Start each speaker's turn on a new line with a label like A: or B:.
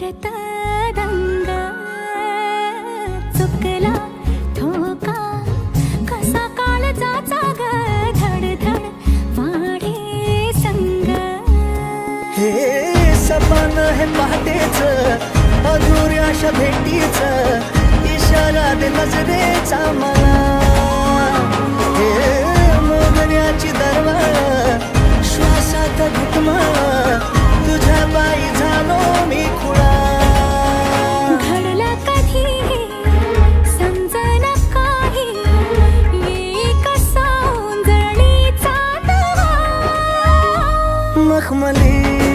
A: करत दंग चुकला ठोका कसा काळजाचा ग धडधड वाढे संग
B: हे सपन हे पहाटेच अधुऱ्याशा भेटीच इशारा दे नजरेचा मला हे मोगऱ्याची दरवळ श्वासात घुटमळ तुझ्या पायी झालो मी खुळा
A: घडलं कधी समजना काही एक सौंदर्याचा तवा
B: मखमली